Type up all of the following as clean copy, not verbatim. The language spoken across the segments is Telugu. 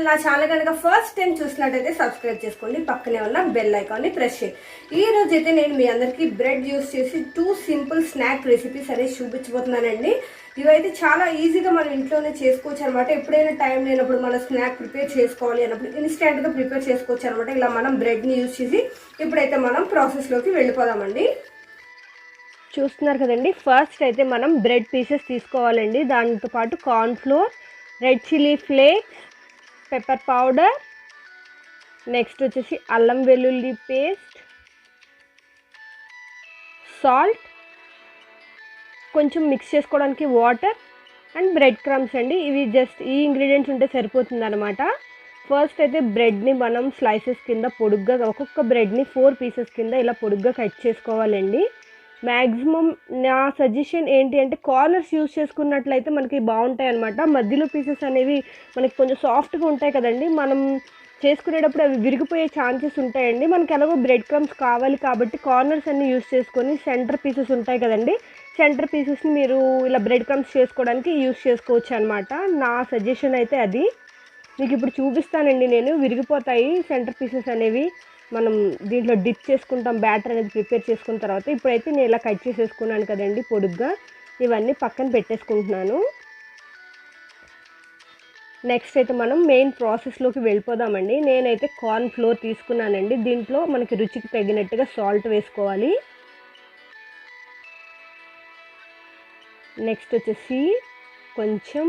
నా ఛానల్ కనుక ఫస్ట్ టైం చూసినట్టయితే సబ్స్క్రైబ్ చేసుకోండి, పక్కనే ఉన్న బెల్ ఐకాన్ని ప్రెస్ చేయండి. ఈ రోజు అయితే నేను మీ అందరికీ బ్రెడ్ యూస్ చేసి 2 సింపుల్ స్నాక్ రెసిపీస్ అనేది చూపించబోతున్నానండి. ఇవైతే చాలా ఈజీగా మనం ఇంట్లోనే చేసుకోవచ్చు అనమాట. ఎప్పుడైనా టైం లేనప్పుడు మనం స్నాక్ ప్రిపేర్ చేసుకోవాలి అన్నప్పుడు ఇన్స్టెంట్గా ప్రిపేర్ చేసుకోవచ్చు అనమాట. ఇలా మనం బ్రెడ్ని యూజ్ చేసి ఇప్పుడైతే మనం ప్రాసెస్లోకి వెళ్ళిపోదామండి. చూస్తున్నారు కదండి, ఫస్ట్ అయితే మనం బ్రెడ్ పీసెస్ తీసుకోవాలండి. దాంతో పాటు cornflour, red chilli flakes, pepper powder, next వచ్చేసి అల్లం వెల్లుల్లి పేస్ట్, సాల్ట్, కొంచెం మిక్స్ చేసుకోవడానికి వాటర్ అండ్ బ్రెడ్ క్రమ్స్ అండి. ఇవి జస్ట్ ఈ ఇంగ్రీడియంట్స్ ఉంటే సరిపోతుంది అనమాట. ఫస్ట్ అయితే బ్రెడ్ని మనం స్లైసెస్ కింద పొడుగ్గా, ఒక్కొక్క బ్రెడ్ని 4 పీసెస్ కింద ఇలా పొడుగ్గా కట్ చేసుకోవాలండి. మ్యాక్సిమం నా సజెషన్ ఏంటి అంటే కార్నర్స్ యూజ్ చేసుకున్నట్లయితే మనకి బాగుంటాయి అనమాట. మధ్యలో పీసెస్ అనేవి మనకి కొంచెం సాఫ్ట్గా ఉంటాయి కదండి, మనం చేసుకునేటప్పుడు అవి విరిగిపోయే ఛాన్సెస్ ఉంటాయండి. మనకి ఎలాగో బ్రెడ్ క్రమ్స్ కావాలి కాబట్టి కార్నర్స్ అన్ని యూజ్ చేసుకొని సెంటర్ పీసెస్ ఉంటాయి కదండి, సెంటర్ పీసెస్ని మీరు ఇలా బ్రెడ్ క్రమ్స్ చేసుకోవడానికి యూజ్ చేసుకోవచ్చు అనమాట. నా సజెషన్ అయితే అది. మీకు ఇప్పుడు చూపిస్తానండి, నేను విరిగిపోతాయి సెంటర్ పీసెస్ అనేవి. మనం దీంట్లో డిప్ చేసుకుంటాం, బ్యాటర్ అనేది ప్రిపేర్ చేసుకున్న తర్వాత. ఇప్పుడైతే నేను ఇలా కట్ చేసేసుకున్నాను కదండి పొడుగ్గా, ఇవన్నీ పక్కన పెట్టేసుకుంటున్నాను. నెక్స్ట్ అయితే మనం మెయిన్ ప్రాసెస్లోకి వెళ్ళిపోదామండి. నేనైతే కార్న్ ఫ్లోర్ తీసుకున్నానండి. దీంట్లో మనకి రుచికి తగినట్టుగా సాల్ట్ వేసుకోవాలి. నెక్స్ట్ వచ్చేసి కొంచెం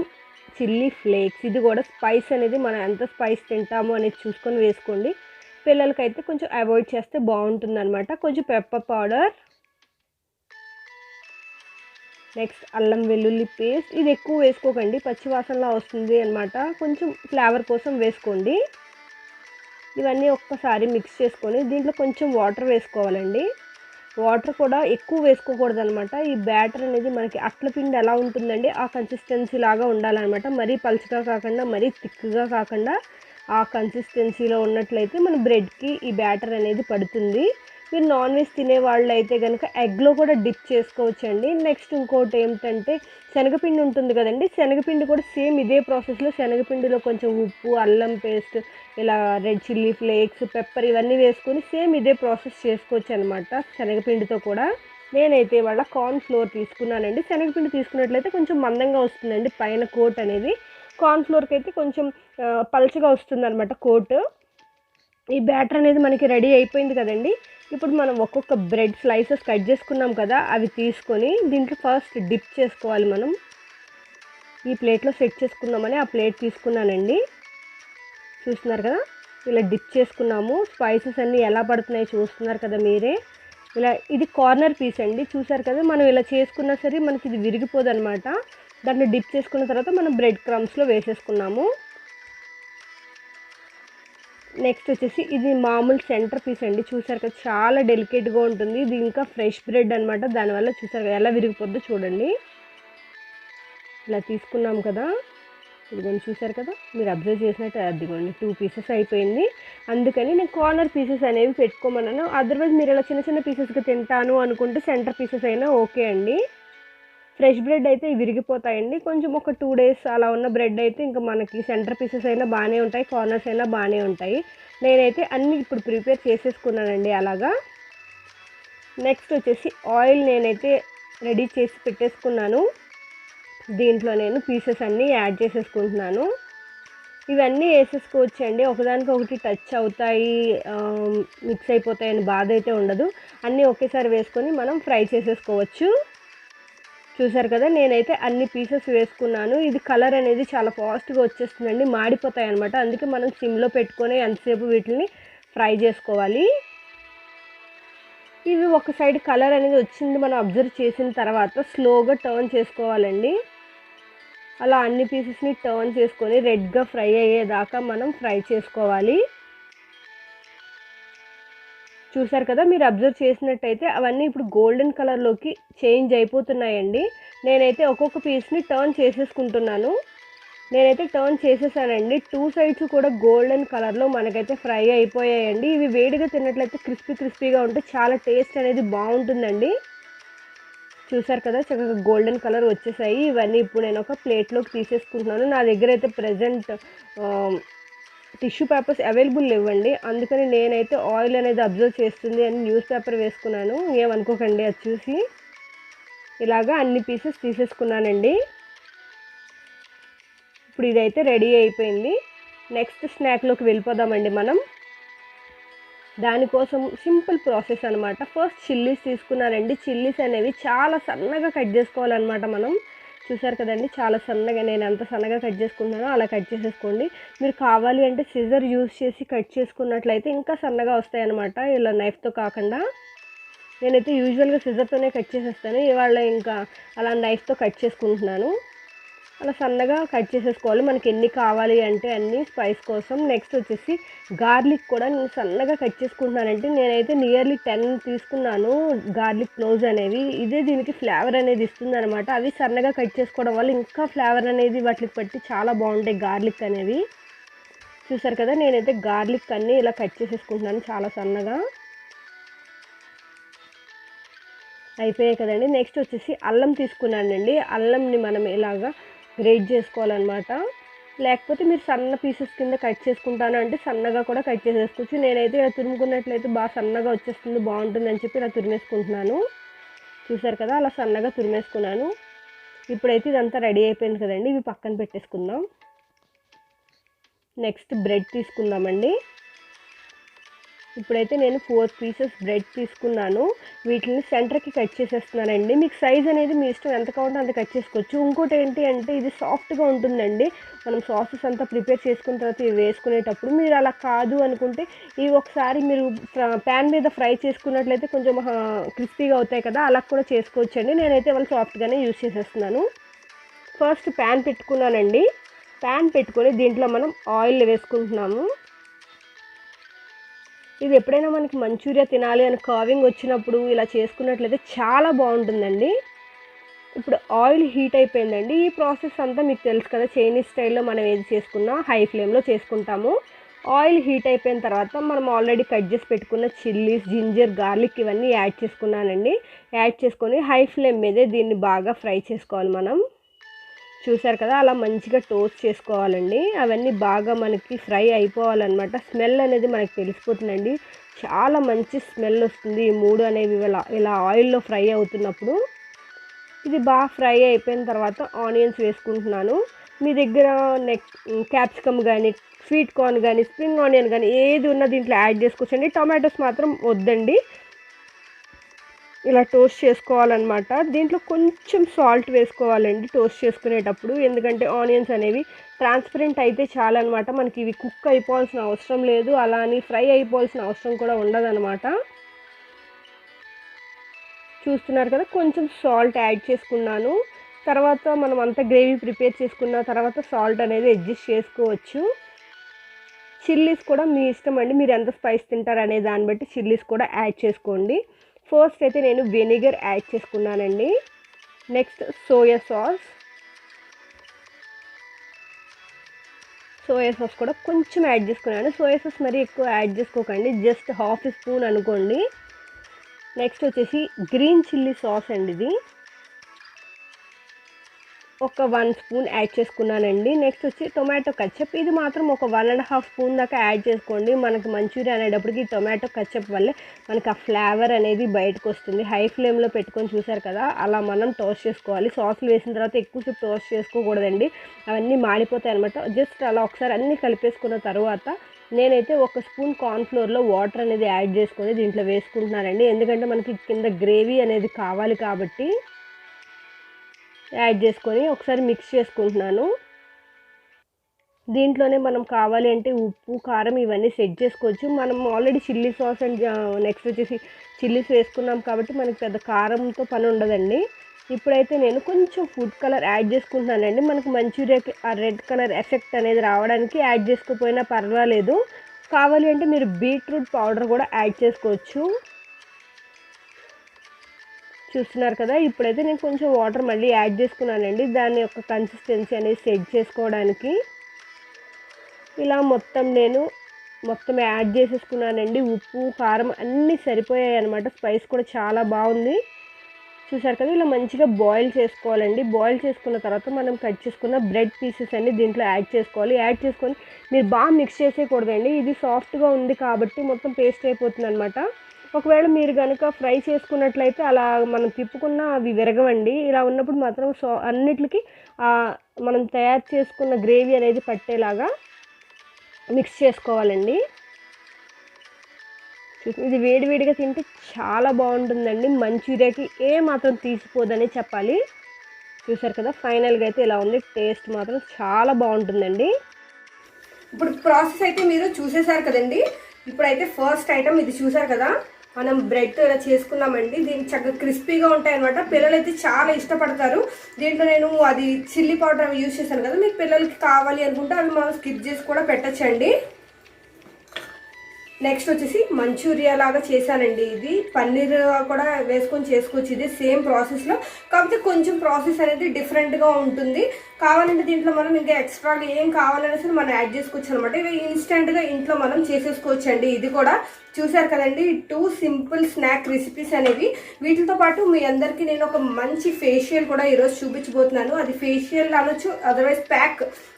చిల్లీ ఫ్లేక్స్, ఇది కూడా స్పైస్ అనేది మనం ఎంత స్పైస్ తింటామో అనేది చూసుకొని వేసుకోండి. పిల్లలకైతే కొంచెం అవాయిడ్ చేస్తే బాగుంటుంది అనమాట. కొంచెం పెప్పర్ పౌడర్, నెక్స్ట్ అల్లం వెల్లుల్లి పేస్ట్. ఇది ఎక్కువ వేసుకోకండి, పచ్చివాసనలా వస్తుంది అనమాట, కొంచెం ఫ్లేవర్ కోసం వేసుకోండి. ఇవన్నీ ఒక్కసారి మిక్స్ చేసుకొని దీంట్లో కొంచెం వాటర్ వేసుకోవాలండి. వాటర్ కూడా ఎక్కువ వేసుకోకూడదు అనమాట. ఈ బ్యాటర్ అనేది మనకి అట్ల పిండి ఎలా ఉంటుందండి ఆ కన్సిస్టెన్సీ లాగా ఉండాలన్నమాట. మరీ పలుచగా కాకుండా మరీ థిక్గా కాకుండా ఆ కన్సిస్టెన్సీలో ఉన్నట్లయితే మన బ్రెడ్కి ఈ బ్యాటర్ అనేది పడుతుంది. మీరు నాన్ వెజ్ తినే వాళ్ళు అయితే కనుక ఎగ్లో కూడా డిప్ చేసుకోవచ్చండి. నెక్స్ట్ ఇంకోటి ఏంటంటే శనగపిండి ఉంటుంది కదండి, శనగపిండి కూడా సేమ్ ఇదే ప్రాసెస్లో శనగపిండిలో కొంచెం ఉప్పు, అల్లం పేస్ట్, ఇలా రెడ్ చిల్లీ ఫ్లేక్స్, పెప్పర్ ఇవన్నీ వేసుకొని సేమ్ ఇదే ప్రాసెస్ చేసుకోవచ్చు అనమాట శనగపిండితో కూడా. నేనైతే ఇవాళ కార్న్ ఫ్లోర్ తీసుకున్నానండి. శనగపిండి తీసుకున్నట్లయితే కొంచెం మందంగా వస్తుందండి పైన కోట్ అనేది. కార్న్ఫ్లోర్కి అయితే కొంచెం పల్చగా వస్తుంది అనమాట కోట్. ఈ బ్యాటర్ అనేది మనకి రెడీ అయిపోయింది కదండి. ఇప్పుడు మనం ఒక్కొక్క బ్రెడ్ స్లైసెస్ కట్ చేసుకున్నాం కదా, అవి తీసుకొని దీంట్లో ఫస్ట్ డిప్ చేసుకోవాలి. మనం ఈ ప్లేట్లో సెట్ చేసుకున్నామని ఆ ప్లేట్ తీసుకున్నానండి. చూస్తున్నారు కదా, ఇలా డిప్ చేసుకున్నాము. స్పైసెస్ అన్నీ ఎలా పడుతున్నాయో చూస్తున్నారు కదా మీరే. ఇలా ఇది కార్నర్ పీస్ అండి, చూసారు కదా. మనం ఇలా చేసుకున్నా సరే మనకి ఇది విరిగిపోదు అనమాట. దాంట్లో డిప్ చేసుకున్న తర్వాత మనం బ్రెడ్ క్రమ్స్లో వేసేసుకున్నాము. నెక్స్ట్ వచ్చేసి ఇది మామూలు సెంటర్ పీస్ అండి, చూసారు కదా చాలా డెలికేట్గా ఉంటుంది. ఇది ఇంకా ఫ్రెష్ బ్రెడ్ అనమాట, దానివల్ల చూసారు కదా ఎలా విరిగిపోద్దో చూడండి. ఇలా తీసుకున్నాం కదా, ఇదిగోండి చూసారు కదా, మీరు అబ్జర్వ్ చేసినట్టు అదిగోండి 2 పీసెస్ అయిపోయింది. అందుకని నేను కార్నర్ పీసెస్ అనేవి పెట్టుకోమన్నాను. అదర్వైజ్ మీరు ఇలా చిన్న చిన్న పీసెస్గా తింటాను అనుకుంటే సెంటర్ పీసెస్ అయినా ఓకే అండి. ఫ్రెష్ బ్రెడ్ అయితే విరిగిపోతాయండి. కొంచెం ఒక 2 డేస్ అలా ఉన్న బ్రెడ్ అయితే ఇంకా మనకి సెంటర్ పీసెస్ అయినా బాగానే ఉంటాయి, కార్నర్స్ అయినా బాగానే ఉంటాయి. నేనైతే అన్నీ ఇప్పుడు ప్రిపేర్ చేసేసుకున్నానండి అలాగా. నెక్స్ట్ వచ్చేసి ఆయిల్ నేనైతే రెడీ చేసి పెట్టేసుకున్నాను. దీంట్లో నేను పీసెస్ అన్నీ యాడ్ చేసేసుకుంటున్నాను. ఇవన్నీ వేసేసుకోవచ్చండి, ఒకదానికొకటి టచ్ అవుతాయి, మిక్స్ అయిపోతాయని బాధ అయితే ఉండదు. అన్నీ ఒకేసారి వేసుకొని మనం ఫ్రై చేసేసుకోవచ్చు. చూసారు కదా, నేనైతే అన్ని పీసెస్ వేసుకున్నాను. ఇది కలర్ అనేది చాలా ఫాస్ట్గా వచ్చేస్తుందండి, మాడిపోతాయి అనమాట. అందుకే మనం సిమ్లో పెట్టుకొని ఎంతసేపు వీటిని ఫ్రై చేసుకోవాలి. ఇవి ఒక సైడ్ కలర్ అనేది వచ్చింది మనం అబ్జర్వ్ చేసిన తర్వాత స్లోగా టర్న్ చేసుకోవాలండి. అలా అన్ని పీసెస్ని టర్న్ చేసుకొని రెడ్గా ఫ్రై అయ్యేదాకా మనం ఫ్రై చేసుకోవాలి. చూసారు కదా, మీరు అబ్జర్వ్ చేసినట్టయితే అవన్నీ ఇప్పుడు గోల్డెన్ కలర్లోకి చేంజ్ అయిపోతున్నాయండి. నేనైతే ఒక్కొక్క పీస్ని టర్న్ చేసేసుకుంటున్నాను. నేనైతే టర్న్ చేసేసానండి. 2 సైడ్స్ కూడా గోల్డెన్ కలర్లో మనకైతే ఫ్రై అయిపోయాయండి. ఇవి వేడిగా తిన్నట్లయితే క్రిస్పీగా ఉంటే చాలా టేస్ట్ అనేది బాగుంటుందండి. చూసారు కదా, చక్కగా గోల్డెన్ కలర్ వచ్చేసాయి. ఇవన్నీ ఇప్పుడు నేను ఒక ప్లేట్లోకి తీసేసుకుంటున్నాను. నా దగ్గర అయితే ప్రజెంట్ టిష్యూ పేపర్స్ అవైలబుల్ లేవండి. అందుకని నేనైతే ఆయిల్ అనేది అబ్జర్వ్ చేస్తుంది అని న్యూస్ పేపర్ వేసుకున్నాను. ఏమనుకోకండి అది చూసి. ఇలాగా అన్ని పీసెస్ తీసేసుకున్నానండి. ఇప్పుడు ఇదైతే రెడీ అయిపోయింది. నెక్స్ట్ స్నాక్లోకి వెళ్ళిపోదామండి మనం. దానికోసం సింపుల్ ప్రాసెస్ అనమాట. ఫస్ట్ చిల్లీస్ తీసుకున్నానండి. చిల్లీస్ అనేవి చాలా సన్నగా కట్ చేసుకోవాలన్నమాట మనం. చూసారు కదండి, చాలా సన్నగా, నేను ఎంత సన్నగా కట్ చేసుకున్నానో అలా కట్ చేసేసుకోండి. మీరు కావాలి అంటే సిజర్ యూస్ చేసి కట్ చేసుకున్నట్లయితే ఇంకా సన్నగా వస్తాయి అన్నమాట, ఇలా నైఫ్తో కాకుండా. నేనైతే యూజువల్గా సిజర్తోనే కట్ చేసేస్తాను. ఇవాళ ఇంకా అలా నైఫ్తో కట్ చేసుకుంటున్నాను. అలా సన్నగా కట్ చేసేసుకోవాలి మనకి ఎన్ని కావాలి అంటే అన్ని స్పైస్ కోసం. నెక్స్ట్ వచ్చేసి గార్లిక్ కూడా నేను సన్నగా కట్ చేసుకుంటున్నానంటే నేనైతే నియర్లీ 10 తీసుకున్నాను గార్లిక్ క్లోవ్స్ అనేవి. ఇదే దీనికి ఫ్లేవర్ అనేది ఇస్తుంది అనమాట. అవి సన్నగా కట్ చేసుకోవడం వల్ల ఇంకా ఫ్లేవర్ అనేది వాటికి పట్టి చాలా బాగుంటాయి గార్లిక్ అనేవి. చూసారు కదా, నేనైతే గార్లిక్ అన్నీ ఇలా కట్ చేసేసుకుంటున్నాను చాలా సన్నగా. అయిపోయాయి కదండి. నెక్స్ట్ వచ్చేసి అల్లం తీసుకున్నానండి. అల్లంని మనం ఇలాగా గ్రేట్ చేసుకోవాలన్నమాట. లేకపోతే మీరు సన్న పీసెస్ కింద కట్ చేసుకుంటాను అంటే సన్నగా కూడా కట్ చేసేసుకోవచ్చు. నేనైతే ఇలా తురుముకున్నట్లయితే బాగా సన్నగా వచ్చేస్తుంది, బాగుంటుందని చెప్పి ఇలా తురిమేసుకుంటున్నాను. చూసారు కదా, అలా సన్నగా తురిమేసుకున్నాను. ఇప్పుడైతే ఇదంతా రెడీ అయిపోయింది కదండి, ఇవి పక్కన పెట్టేసుకుందాం. నెక్స్ట్ బ్రెడ్ తీసుకుందామండి. ఇప్పుడైతే నేను 4 పీసెస్ బ్రెడ్ తీసుకున్నాను. వీటిని సెంటర్కి కట్ చేసేస్తున్నానండి. మీకు సైజ్ అనేది మీ ఇష్టం, ఎంత కావాలంటే అంత కట్ చేసుకోవచ్చు. ఇంకోటి ఏంటి అంటే ఇది సాఫ్ట్గా ఉంటుందండి. మనం సాసెస్ అంతా ప్రిపేర్ చేసుకున్న తర్వాత ఇవి వేసుకునేటప్పుడు మీరు అలా కాదు అనుకుంటే ఇవి ఒకసారి మీరు ప్యాన్ మీద ఫ్రై చేసుకున్నట్లయితే కొంచెం క్రిస్పీగా అవుతాయి కదా, అలా కూడా చేసుకోవచ్చండి. నేనైతే వాళ్ళు సాఫ్ట్గానే యూజ్ చేసేస్తున్నాను. ఫస్ట్ ప్యాన్ పెట్టుకున్నానండి. ప్యాన్ పెట్టుకొని దీంట్లో మనం ఆయిల్ వేసుకుంటున్నాము. ఇది ఎప్పుడైనా మనకి మంచూరియా తినాలి అని కర్వింగ్ వచ్చినప్పుడు ఇలా చేసుకున్నట్లయితే చాలా బాగుంటుందండి. ఇప్పుడు ఆయిల్ హీట్ అయిపోయిందండి. ఈ ప్రాసెస్ అంతా మీకు తెలుసు కదా, చైనీస్ స్టైల్లో మనం ఏది చేసుకున్నా హై ఫ్లేమ్లో చేసుకుంటాము. ఆయిల్ హీట్ అయిపోయిన తర్వాత మనం ఆల్రెడీ కట్ చేసి పెట్టుకున్న చిల్లీస్, జింజర్, గార్లిక్ ఇవన్నీ యాడ్ చేసుకున్నానండి. యాడ్ చేసుకొని హై ఫ్లేమ్ మీదే దీన్ని బాగా ఫ్రై చేసుకోవాలి మనం. చూసారు కదా, అలా మంచిగా టోస్ట్ చేసుకోవాలండి. అవన్నీ బాగా మనకి ఫ్రై అయిపోవాలన్నమాట. స్మెల్ అనేది మనకి తెలిసిపోతుందండి. చాలా మంచి స్మెల్ వస్తుంది ఈ 3 అనేవి ఇలా ఆయిల్లో ఫ్రై అవుతున్నప్పుడు. ఇది బాగా ఫ్రై అయిపోయిన తర్వాత ఆనియన్స్ వేసుకుంటున్నాను. మీ దగ్గర క్యాప్సికమ్ కానీ, స్వీట్ కార్న్ కానీ, స్ప్రింగ్ ఆనియన్ కానీ ఏది ఉన్నా దీంట్లో యాడ్ చేసుకోవచ్చండి. టొమాటోస్ మాత్రం వద్దండి. ఇలా టోస్ట్ చేసుకోవాలన్నమాట. దీంట్లో కొంచెం సాల్ట్ వేసుకోవాలండి టోస్ట్ చేసుకునేటప్పుడు. ఎందుకంటే ఆనియన్స్ అనేవి ట్రాన్స్పరెంట్ అయితే చాలన్నమాట. మనకి ఇవి కుక్ అయిపోవాల్సిన అవసరం లేదు, అలా అని ఫ్రై అయిపోవాల్సిన అవసరం కూడా ఉండదన్నమాట. చూస్తున్నారు కదా, కొంచెం సాల్ట్ యాడ్ చేసుకున్నాను. తర్వాత మనం అంతా గ్రేవీ ప్రిపేర్ చేసుకున్న తర్వాత సాల్ట్ అనేది అడ్జస్ట్ చేసుకోవచ్చు. చిల్లీస్ కూడా మీ ఇష్టం అండి, మీరు ఎంత స్పైస్ తింటారు అనే దాన్ని బట్టి చిల్లీస్ కూడా యాడ్ చేసుకోండి. ఫస్ట్ అయితే నేను వెనిగర్ యాడ్ చేసుకున్నానండి. నెక్స్ట్ సోయా సాస్ కూడా కొంచెం యాడ్ చేసుకున్నాను. సోయా సాస్ మరీ ఎక్కువ యాడ్ చేసుకోకండి, జస్ట్ హాఫ్ స్పూన్ అనుకోండి. నెక్స్ట్ వచ్చేసి గ్రీన్ చిల్లీ సాస్ అండి, ఇది ఒక 1 స్పూన్ యాడ్ చేసుకున్నానండి. నెక్స్ట్ వచ్చి టొమాటో కచ్చప్, ఇది మాత్రం ఒక 1.5 స్పూన్ దాకా యాడ్ చేసుకోండి. మనకి మంచూరియా అనేటప్పటికి టొమాటో కచ్చప్ వల్లే మనకి ఆ ఫ్లేవర్ అనేది బయటకు వస్తుంది. హై ఫ్లేమ్లో పెట్టుకొని చూసారు కదా, అలా మనం టోస్ట్ చేసుకోవాలి. సాస్లు వేసిన తర్వాత ఎక్కువసేపు టోస్ట్ చేసుకోకూడదండి, అవన్నీ మాడిపోతాయి అనమాట. జస్ట్ అలా ఒకసారి అన్నీ కలిపేసుకున్న తర్వాత నేనైతే 1 స్పూన్ కార్న్ఫ్లోర్లో వాటర్ అనేది యాడ్ చేసుకొని దీంట్లో వేసుకుంటున్నానండి. ఎందుకంటే మనకి కింద గ్రేవీ అనేది కావాలి కాబట్టి యాడ్ చేసుకొని ఒకసారి మిక్స్ చేసుకుంటున్నాను. దీంట్లోనే మనం కావాలి అంటే ఉప్పు, కారం ఇవన్నీ సెట్ చేసుకోవచ్చు. మనం already chilli sauce and next వచ్చేసి చిల్లీస్ వేసుకున్నాం కాబట్టి మనకి పెద్ద కారంతో పని ఉండదండి. ఇప్పుడైతే నేను కొంచెం ఫుడ్ కలర్ యాడ్ చేసుకుంటున్నానండి. మనకు మంచూరియాకి ఆ రెడ్ కలర్ ఎఫెక్ట్ అనేది రావడానికి యాడ్ చేసుకోకపోయినా పర్వాలేదు. కావాలి అంటే మీరు బీట్రూట్ పౌడర్ కూడా యాడ్ చేసుకోవచ్చు. చూస్తున్నారు కదా, ఇప్పుడైతే నేను కొంచెం వాటర్ మళ్ళీ యాడ్ చేసుకున్నానండి, దాని యొక్క కన్సిస్టెన్సీ అనేది సెట్ చేసుకోవడానికి. ఇలా మొత్తం యాడ్ చేసేసుకున్నానండి. ఉప్పు, కారం అన్నీ సరిపోయాయి అనమాట. స్పైస్ కూడా చాలా బాగుంది. చూసారు కదా, ఇలా మంచిగా బాయిల్ చేసుకోవాలండి. బాయిల్ చేసుకున్న తర్వాత మనం కట్ చేసుకున్న బ్రెడ్ పీసెస్ అన్ని దీంట్లో యాడ్ చేసుకోవాలి. యాడ్ చేసుకొని మీరు బాగా మిక్స్ చేసేయకూడదండి. ఇది సాఫ్ట్గా ఉంది కాబట్టి మొత్తం పేస్ట్ అయిపోతుంది అనమాట. ఒకవేళ మీరు కనుక ఫ్రై చేసుకున్నట్లయితే అలా మనం తిప్పుకున్న అవి విరగవండి. ఇలా ఉన్నప్పుడు మాత్రం అన్నిటికి మనం తయారు చేసుకున్న గ్రేవీ అనేది పట్టేలాగా మిక్స్ చేసుకోవాలండి. ఇది వేడివేడిగా తింటే చాలా బాగుంటుందండి. మంచూరియాకి ఏ మాత్రం తీసిపోదని చెప్పాలి. చూసారు కదా, ఫైనల్గా అయితే ఇలా ఉంది. టేస్ట్ మాత్రం చాలా బాగుంటుందండి. ఇప్పుడు ప్రాసెస్ అయితే మీరు చూసేసారు కదండి. ఇప్పుడైతే ఫస్ట్ ఐటమ్ ఇది చూసారు కదా, మనం బ్రెడ్ ఇలా చేసుకున్నామండి. దీనికి చక్కగా క్రిస్పీగా ఉంటాయి అనమాట. పిల్లలు అయితే చాలా ఇష్టపడతారు. దీంట్లో నేను అది చిల్లీ పౌడర్ అవి యూజ్ చేశాను కదా, మీకు పిల్లలకి కావాలి అనుకుంటే అవి మనం స్కిప్ చేసి కూడా పెట్టచ్చండి. నెక్స్ట్ వచ్చేసి మంచూరియా లాగా చేశానండి. ఇది పన్నీర్ కూడా వేసుకొని చేసుకోవచ్చు. ఇది సేమ్ ప్రాసెస్లో, కాకపోతే కొంచెం ప్రాసెస్ అనేది డిఫరెంట్గా ఉంటుంది. కావాలంటే దీంట్లో మనం ఇంకా ఎక్స్ట్రాగా ఏం కావాలనేసి మనం యాడ్ చేసుకోవచ్చు అనమాట. ఇవి ఇన్స్టెంట్గా ఇంట్లో మనం చేసేసుకోవచ్చు అండి. ఇది కూడా చూసారు కదండి, 2 సింపుల్ స్నాక్ రెసిపీస్ అనేవి. వీటితో పాటు మీ అందరికీ నేను ఒక మంచి ఫేషియల్ కూడా ఈరోజు చూపించబోతున్నాను. అది ఫేషియల్ అనొచ్చు, అదర్వైజ్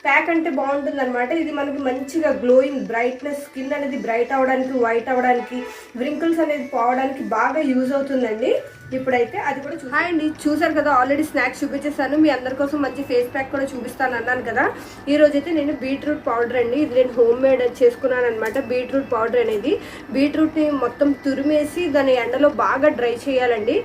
ప్యాక్ అంటే బాగుంటుంది అనమాట. ఇది మనకి మంచిగా గ్లోయింగ్ బ్రైట్నెస్, స్కిన్ అనేది బ్రైట్ అవ్వడానికి, వైట్ అవ్వడానికి, వ్రింకిల్స్ అనేది పోవడానికి బాగా యూజ్ అవుతుందండి. ఇప్పుడైతే అది కూడా అండి. చూసారు కదా, ఆల్రెడీ స్నాక్స్ చూపించేస్తాను. మీ అందరి కోసం మంచి ఫేస్ ప్యాక్ కూడా చూపిస్తాను అన్నాను కదా. ఈ రోజు అయితే నేను బీట్రూట్ పౌడర్ అండి, ఇది నేను హోమ్ మేడ్ చేసుకున్నాను అనమాట. బీట్రూట్ పౌడర్ అనేది బీట్రూట్ని మొత్తం తురిమేసి దాన్ని ఎండలో బాగా డ్రై చేయాలండి.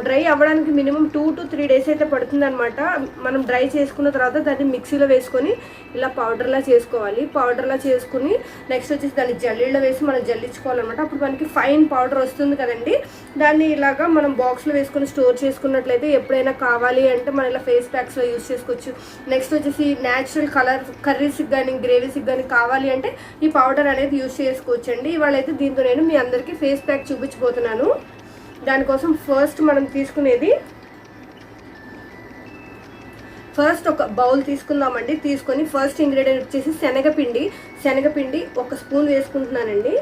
డ్రై అవ్వడానికి మినిమం 2 to 3 days అయితే పడుతుంది అనమాట. మనం డ్రై చేసుకున్న తర్వాత దాన్ని మిక్సీలో వేసుకొని ఇలా పౌడర్లా చేసుకోవాలి. పౌడర్లా చేసుకుని నెక్స్ట్ వచ్చేసి దాన్ని జల్లీలో వేసి మనం జల్లించుకోవాలన్నమాట. అప్పుడు మనకి ఫైన్ పౌడర్ వస్తుంది కదండి. దాన్ని ఇలాగా మనం బాక్స్లో వేసుకొని స్టోర్ చేసుకున్నట్లయితే ఎప్పుడైనా కావాలి అంటే మనం ఇలా ఫేస్ ప్యాక్స్లో యూజ్ చేసుకోవచ్చు. నెక్స్ట్ వచ్చేసి న్యాచురల్ కలర్ కర్రీస్కి కానీ గ్రేవీస్కి కానీ కావాలి అంటే ఈ పౌడర్ అనేది యూజ్ చేసుకోవచ్చు అండి. ఇవాళ అయితే దీంతో నేను మీ అందరికీ ఫేస్ ప్యాక్ చూపించబోతున్నాను. దానికోసం ఫస్ట్ మనం తీసుకునేది, ఫస్ట్ ఒక బౌల్ తీసుకుందామండి. తీసుకొని ఫస్ట్ ఇంగ్రీడియంట్ వచ్చేసి శనగపిండి 1 స్పూన్ వేసుకుంటున్నానండి.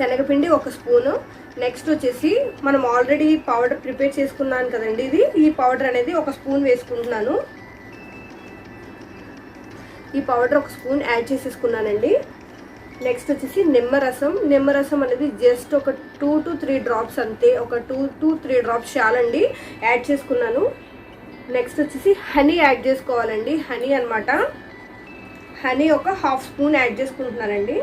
శనగపిండి 1 స్పూను. నెక్స్ట్ వచ్చేసి మనం ఆల్రెడీ పౌడర్ ప్రిపేర్ చేసుకున్నాను కదండి, ఈ పౌడర్ అనేది 1 స్పూన్ వేసుకుంటున్నాను. ఈ పౌడర్ 1 స్పూన్ యాడ్ చేసేసుకున్నానండి. నెక్స్ట్ వచ్చేసి నిమ్మరసం అనేది జస్ట్ ఒక 2 to 3 డ్రాప్స్ అంతే, ఒక 2 to 3 డ్రాప్స్ చాలండి, యాడ్ చేసుకున్నాను. నెక్స్ట్ వచ్చేసి హనీ యాడ్ చేసుకోవాలండి. హనీ అనమాట, హనీ ఒక 1/2 స్పూన్ యాడ్ చేసుకుంటున్నానండి.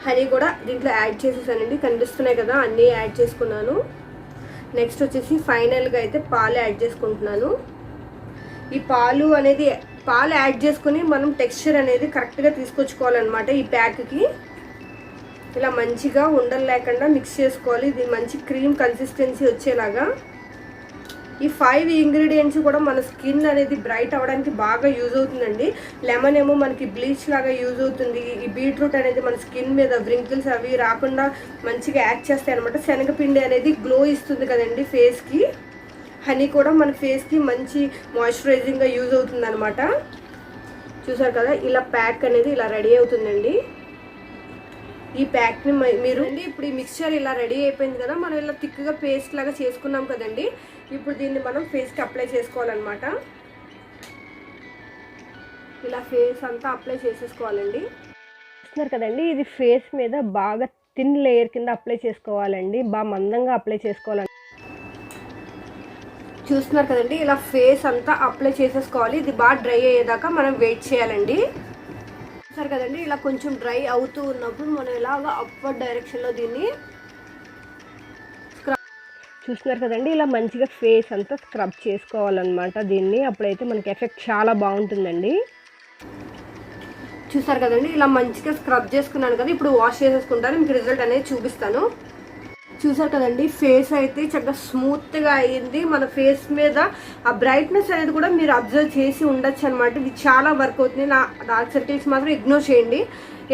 హనీ కూడా దీంట్లో యాడ్ చేసేసానండి, కనిపిస్తున్నాయి కదా, అన్నీ యాడ్ చేసుకున్నాను. నెక్స్ట్ వచ్చేసి ఫైనల్గా అయితే పాలు యాడ్ చేసుకుంటున్నాను. ఈ పాలు యాడ్ చేసుకుని మనం టెక్స్చర్ అనేది కరెక్ట్గా తీసుకొచ్చుకోవాలన్నమాట. ఈ ప్యాక్కి ఇలా మంచిగా ఉండలు లేకుండా మిక్స్ చేసుకోవాలి. ఇది మంచి క్రీమ్ కన్సిస్టెన్సీ వచ్చేలాగా. ఈ 5 ఇంగ్రీడియంట్స్ కూడా మన స్కిన్ అనేది బ్రైట్ అవ్వడానికి బాగా యూజ్ అవుతుందండి. లెమన్ ఏమో మనకి బ్లీచ్ లాగా యూజ్ అవుతుంది. ఈ బీట్రూట్ అనేది మన స్కిన్ మీద వ్రింకిల్స్ అవి రాకుండా మంచిగా యాక్ట్ చేస్తాయి అనమాట. శనగపిండి అనేది గ్లో ఇస్తుంది కదండి ఫేస్కి. హనీ కూడా మన ఫేస్కి మంచి మాయిశ్చరైజింగ్గా యూజ్ అవుతుంది అనమాట. చూసారు కదా, ఇలా ప్యాక్ అనేది ఇలా రెడీ అవుతుందండి. ఈ ప్యాక్ని మీరు ఇప్పుడు ఈ మిక్స్చర్ ఇలా రెడీ అయిపోయింది కదా, మనం ఇలా థిక్గా పేస్ట్ లాగా చేసుకున్నాం కదండి. ఇప్పుడు దీన్ని మనం ఫేస్కి అప్లై చేసుకోవాలన్నమాట. ఇలా ఫేస్ అంతా అప్లై చేసేసుకోవాలండి. చూస్తున్నారు కదండి, ఇది ఫేస్ మీద బాగా థిన్ లేయర్ కింద అప్లై చేసుకోవాలండి. బాగా మందంగా అప్లై చేసుకోవాలండి. చూస్తున్నారు కదండి, ఇలా ఫేస్ అంతా అప్లై చేసేసుకోవాలి. ఇది బాగా డ్రై అయ్యేదాకా మనం వెయిట్ చేయాలండి. చూసారు కదండి, ఇలా కొంచెం డ్రై అవుతూ ఉన్నప్పుడు మనం ఇలాగా అప్వర్డ్ డైరెక్షన్లో దీన్ని చూస్తున్నారు కదండి, ఇలా మంచిగా ఫేస్ అంతా స్క్రబ్ చేసుకోవాలన్నమాట దీన్ని. అప్పుడైతే మనకి ఎఫెక్ట్ చాలా బాగుంటుందండి. చూసారు కదండి, ఇలా మంచిగా స్క్రబ్ చేసుకున్నాను కదా. ఇప్పుడు వాష్ చేసేసుకుంటాను, మీకు రిజల్ట్ అనేది చూపిస్తాను. చూసారు కదండి, ఫేస్ అయితే చక్కగా స్మూత్గా అయ్యింది. మన ఫేస్ మీద ఆ బ్రైట్నెస్ అనేది కూడా మీరు అబ్జర్వ్ చేసి ఉండొచ్చు అనమాట. ఇది చాలా వర్క్ అవుతుంది. నా డార్క్ సర్కిల్స్ మాత్రం ఇగ్నోర్ చేయండి,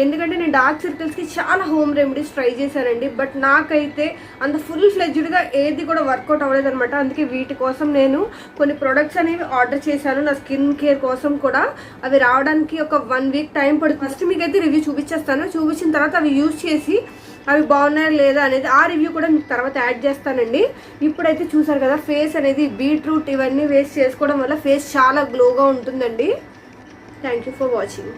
ఎందుకంటే నేను డార్క్ సర్కిల్స్కి చాలా హోమ్ రెమెడీస్ ట్రై చేశానండి. బట్ నాకైతే అంత ఫుల్ ఫ్లెడ్జ్డ్గా ఏది కూడా వర్కౌట్ అవ్వలేదు అనమాట. అందుకే వీటి కోసం నేను కొన్ని ప్రొడక్ట్స్ అనేవి ఆర్డర్ చేశాను నా స్కిన్ కేర్ కోసం కూడా. అవి రావడానికి ఒక 1 week టైం పడుతుంది. ఫస్ట్ మీకైతే రివ్యూ చూపించేస్తాను. చూపించిన తర్వాత అవి యూజ్ చేసి అవి బాగున్నాయా లేదా అనేది ఆ రివ్యూ కూడా మీకు తర్వాత యాడ్ చేస్తానండి. ఇప్పుడైతే చూసారు కదా ఫేస్ అనేది బీట్రూట్ ఇవన్నీ వేస్ట్ చేసుకోవడం వల్ల ఫేస్ చాలా గ్లోగా ఉంటుందండి. Thank you for watching.